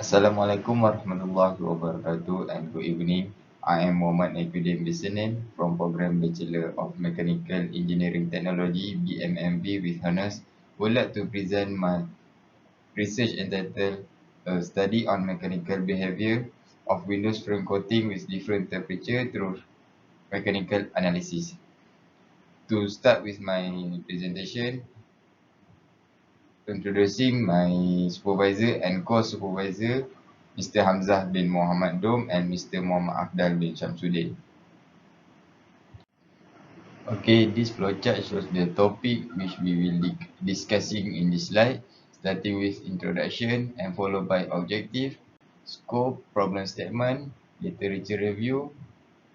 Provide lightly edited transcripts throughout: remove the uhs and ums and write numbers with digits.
Assalamualaikum warahmatullahi wabarakatuh and good evening. I am Muhammad Naikuddin Bisanin from Program Bachelor of Mechanical Engineering Technology BMMB with Honors. Would like to present my research entitled A Study on Mechanical Behavior of Windows Frame Coating with Different Temperature Through Mechanical Analysis. To start with my presentation, introducing my supervisor and co-supervisor, Mr. Hamzah bin Muhammad Dom and Mr. Muhammad Afdal bin Shamsuddin. Okay, this flowchart shows the topic which we will be discussing in this slide, starting with introduction and followed by objective, scope, problem statement, literature review,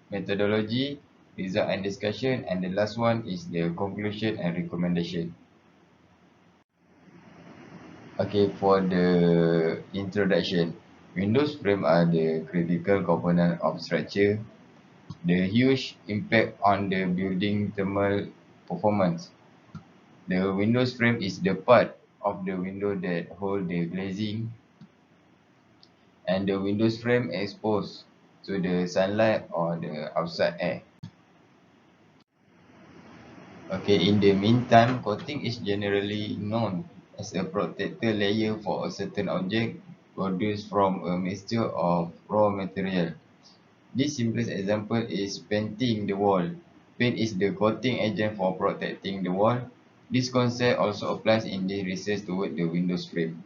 methodology, result and discussion, and the last one is the conclusion and recommendation. Okay, for the introduction, Windows frame are the critical component of structure. The huge impact on the building thermal performance. The Windows frame is the part of the window that hold the glazing, and the Windows frame exposed to the sunlight or the outside air. Okay, in the meantime, coating is generally known as a protector layer for a certain object produced from a mixture of raw material. This simplest example is painting the wall. Paint is the coating agent for protecting the wall. This concept also applies in the research toward the Windows frame.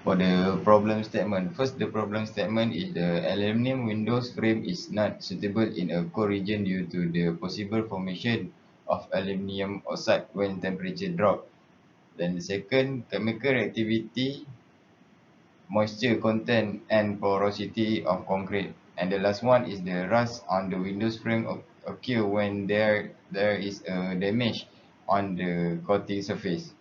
For the problem statement, first the problem statement is the aluminum Windows frame is not suitable in a cold region due to the possible formation of aluminum oxide when temperature drop. Then the second, chemical reactivity, moisture content and porosity of concrete. And the last one is the rust on the Windows frame occur when there is a damage on the coating surface.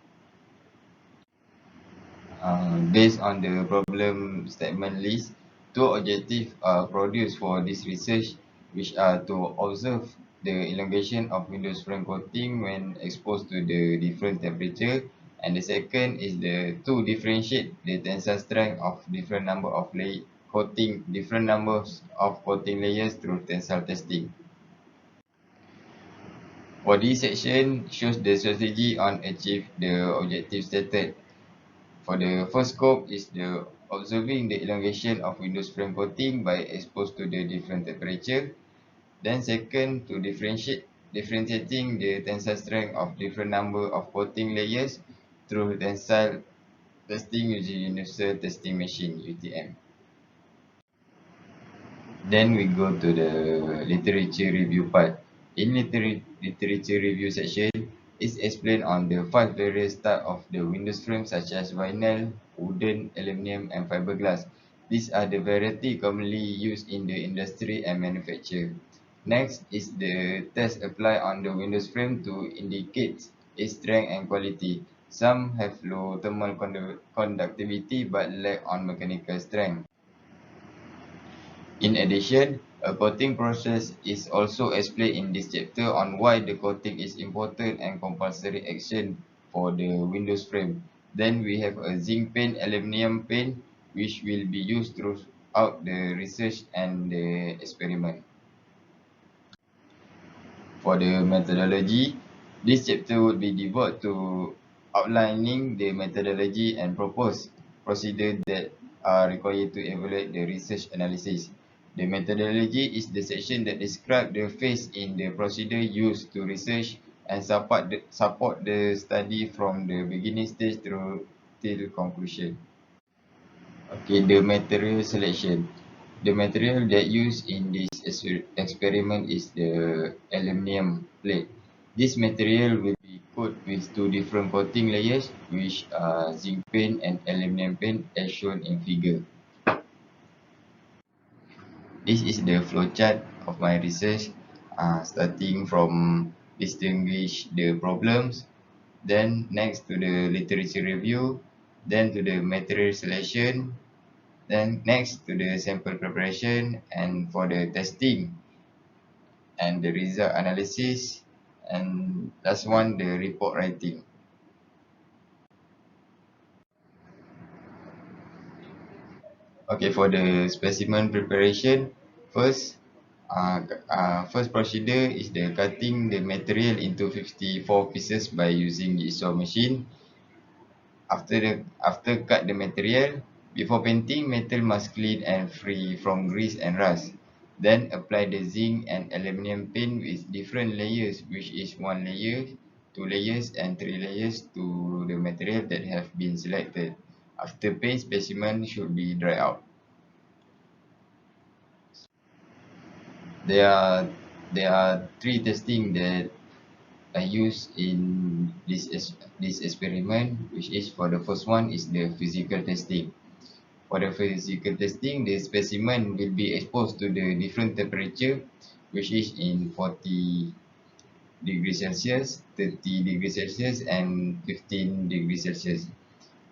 Based on the problem statement list, two objectives are produced for this research, which are to observe the elongation of Windows frame coating when exposed to the different temperature, and the second is to differentiate the tensile strength of different number of different numbers of coating layers through tensile testing. For this section shows the strategy on achieve the objective stated. For the first scope is the observing the elongation of Windows frame coating by exposed to the different temperature. Then second, to differentiating the tensile strength of different number of coating layers through tensile testing using Universal Testing Machine UTM. Then we go to the literature review part. In literature review section, it's explained on the 5 various types of the Windows frame such as vinyl, wooden, aluminum, and fiberglass. These are the variety commonly used in the industry and manufacture. Next is the test applied on the Windows frame to indicate its strength and quality. Some have low thermal conductivity but lack on mechanical strength. In addition, a coating process is also explained in this chapter on why the coating is important and compulsory action for the Windows frame. Then we have a zinc paint, aluminum paint, which will be used throughout the research and the experiment. For the methodology, this chapter would be devoted to outlining the methodology and proposed procedures that are required to evaluate the research analysis. The methodology is the section that describes the phase in the procedure used to research and support the study from the beginning stage through till conclusion. Okay, the material selection. The material that used in this experiment is the aluminum plate. This material will be coated with two different coating layers, which are zinc paint and aluminum paint as shown in figure. This is the flowchart of my research, starting from distinguish the problems, then next to the literature review, then to the material selection, then next to the sample preparation and for the testing and the result analysis, and last one the report writing. Okay, for the specimen preparation, first, first procedure is the cutting the material into 54 pieces by using jigsaw machine. After cut the material, before painting, metal must clean and free from grease and rust. Then apply the zinc and aluminium paint with different layers, which is one layer, two layers, and three layers to the material that have been selected. After paint, specimen should be dried out. There are there are three testing that I use in this experiment, which is for the first one is the physical testing. For the physical testing, the specimen will be exposed to the different temperature, which is in 40 degrees Celsius, 30 degrees Celsius, and 15 degrees Celsius.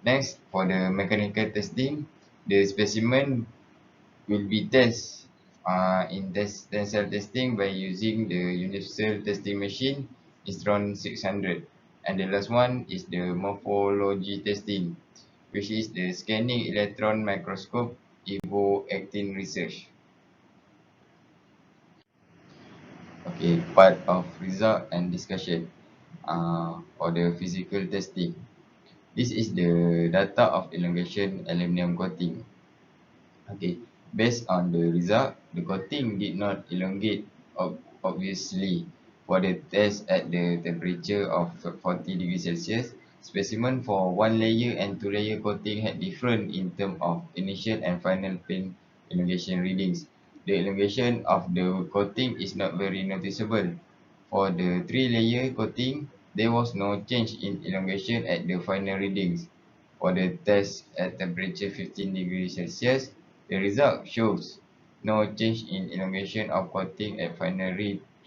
Next, for the mechanical testing, the specimen will be tested in tensile testing by using the universal testing machine Instron 600. And the last one is the morphology testing, which is the scanning electron microscope Evo 18 research. Okay, part of result and discussion for the physical testing. This is the data of elongation aluminum coating. Okay, based on the result, the coating did not elongate obviously. For the test at the temperature of 40 degrees Celsius, specimen for one layer and two layer coating had different in terms of initial and final paint elongation readings. The elongation of the coating is not very noticeable. For the three layer coating, there was no change in elongation at the final readings. For the test at temperature 15 degrees Celsius, the result shows no change in elongation of coating at final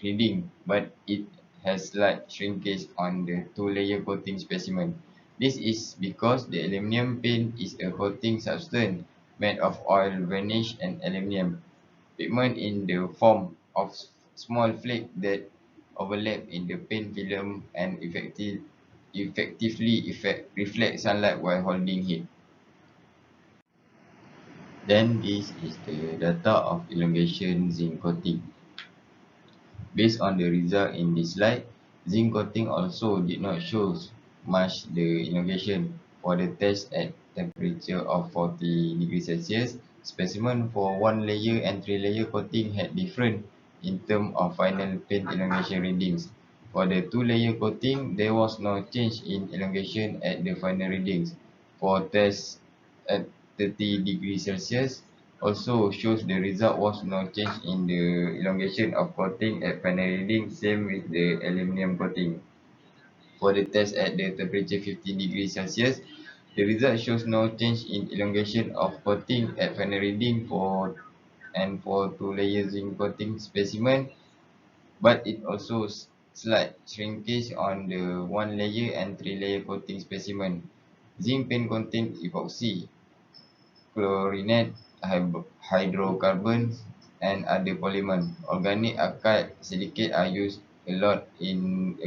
reading, but it has slight shrinkage on the two-layer coating specimen. This is because the aluminum paint is a coating substance made of oil, varnish, and aluminum pigment in the form of small flakes that overlap in the paint film and effectively reflect sunlight while holding heat. Then this is the data of elongation zinc coating. Based on the result in this slide, zinc coating also did not show much the elongation for the test at temperature of 40 degrees Celsius. Specimen for one layer and three layer coating had different in terms of final paint elongation readings. For the two layer coating, there was no change in elongation at the final readings. For test at 30 degrees Celsius, also shows the result was no change in the elongation of coating at final reading, same with the aluminum coating. For the test at the temperature 15 degrees Celsius, the result shows no change in elongation of coating at final reading for two layers zinc coating specimen, but it also slight shrinkage on the one layer and three layer coating specimen. Zinc paint contain epoxy, chlorinate, hydrocarbons, and other polymers. Organic alkyd silicate are used a lot in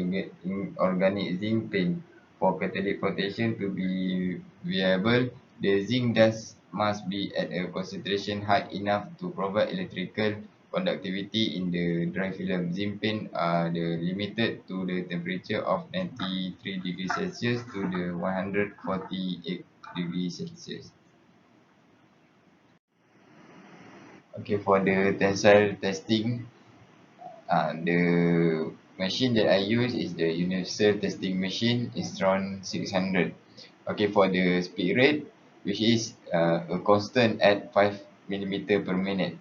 organic zinc paint. For catalytic protection to be viable, the zinc dust must be at a concentration high enough to provide electrical conductivity in the dry film. Zinc paint are limited to the temperature of 93 degrees Celsius to the 148 degrees Celsius. Okay, for the tensile testing, the machine that I use is the universal testing machine Instron 600. Okay, for the speed rate, which is a constant at 5 millimeter per minute.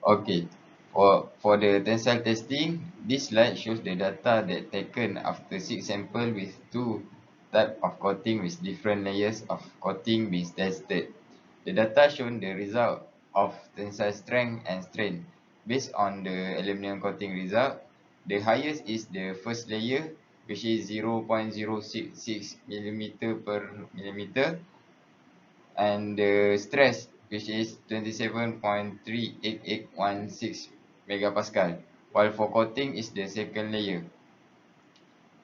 Okay, for the tensile testing, this slide shows the data that taken after 6 samples with two type of coating with different layers of coating being tested. The data shown the result of tensile strength and strain. Based on the aluminum coating result, the highest is the first layer, which is 0.066 millimeter per millimeter, and the stress, which is 27.38816 megapascal, while for coating is the second layer.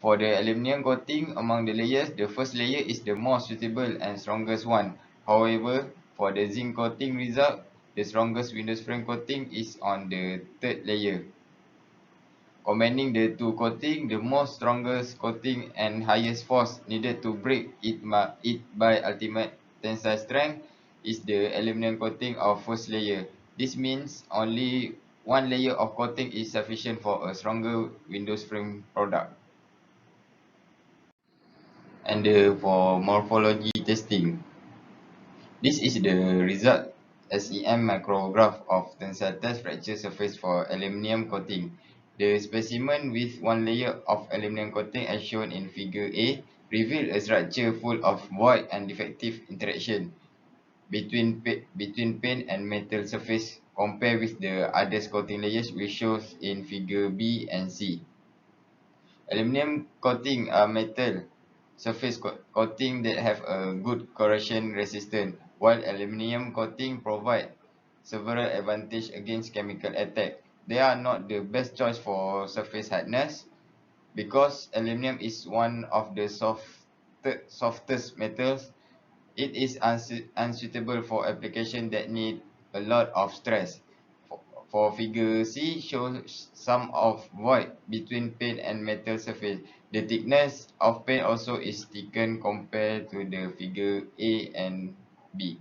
For the aluminum coating, among the layers, the first layer is the most suitable and strongest one. However, for the zinc coating result, the strongest windows frame coating is on the third layer. Combining the two coating, the most strongest coating and highest force needed to break it by ultimate tensile strength is the aluminum coating of first layer. This means only one layer of coating is sufficient for a stronger windows frame product. And for morphology testing, this is the result SEM micrograph of tensile test fracture surface for aluminum coating. The specimen with one layer of aluminum coating as shown in figure A revealed a structure full of void and defective interaction between paint and metal surface compared with the other coating layers which shows in figure B and C. Aluminum coating are metal surface coating that have a good corrosion resistance, while aluminum coating provide several advantages against chemical attack. They are not the best choice for surface hardness because aluminum is one of the softest metals. It is unsuitable for application that need a lot of stress. For, for figure C shows some of void between paint and metal surface. The thickness of paint also is thickened compared to the figure A and B.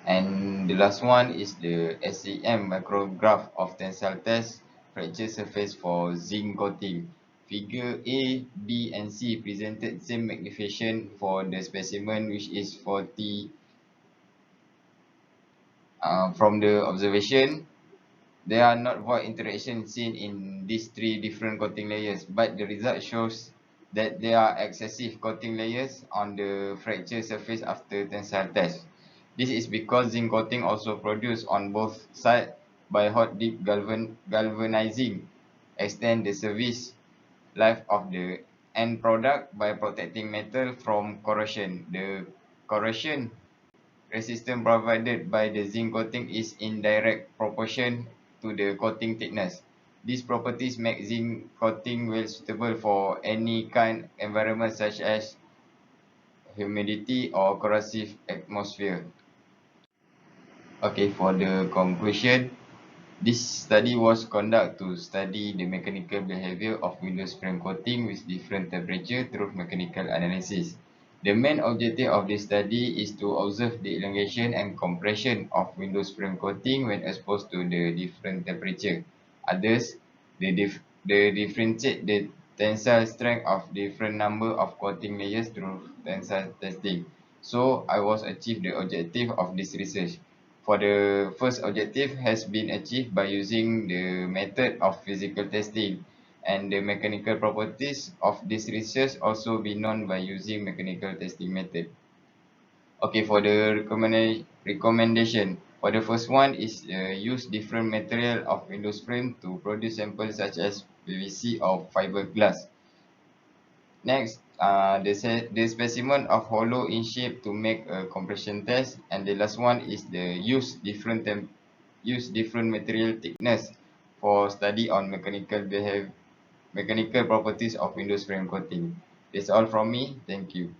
And the last one is the SEM micrograph of tensile test fracture surface for zinc coating. Figure A, B, and C presented same magnification for the specimen which is 40. From the observation, there are not void interaction seen in these three different coating layers, but the result shows that there are excessive coating layers on the fracture surface after tensile test. This is because zinc coating also produced on both sides by hot dip galvanizing extend the service life of the end product by protecting metal from corrosion. The corrosion resistance provided by the zinc coating is in direct proportion to the coating thickness. These properties make zinc coating well suitable for any kind of environment such as humidity or corrosive atmosphere. Okay, for the conclusion, this study was conducted to study the mechanical behavior of windows frame coating with different temperature through mechanical analysis. The main objective of this study is to observe the elongation and compression of windows frame coating when exposed to the different temperature. Others, they differentiate the tensile strength of different number of coating layers through tensile testing. So I was achieved the objective of this research. For the first objective has been achieved by using the method of physical testing, and the mechanical properties of this research also be known by using mechanical testing method. Okay, for the recommendation, for the first one is use different material of windows frame to produce samples such as PVC or fiberglass. Next, the specimen of hollow in shape to make a compression test, and the last one is the use different material thickness for study on mechanical properties of windows frame coating. That's all from me. Thank you.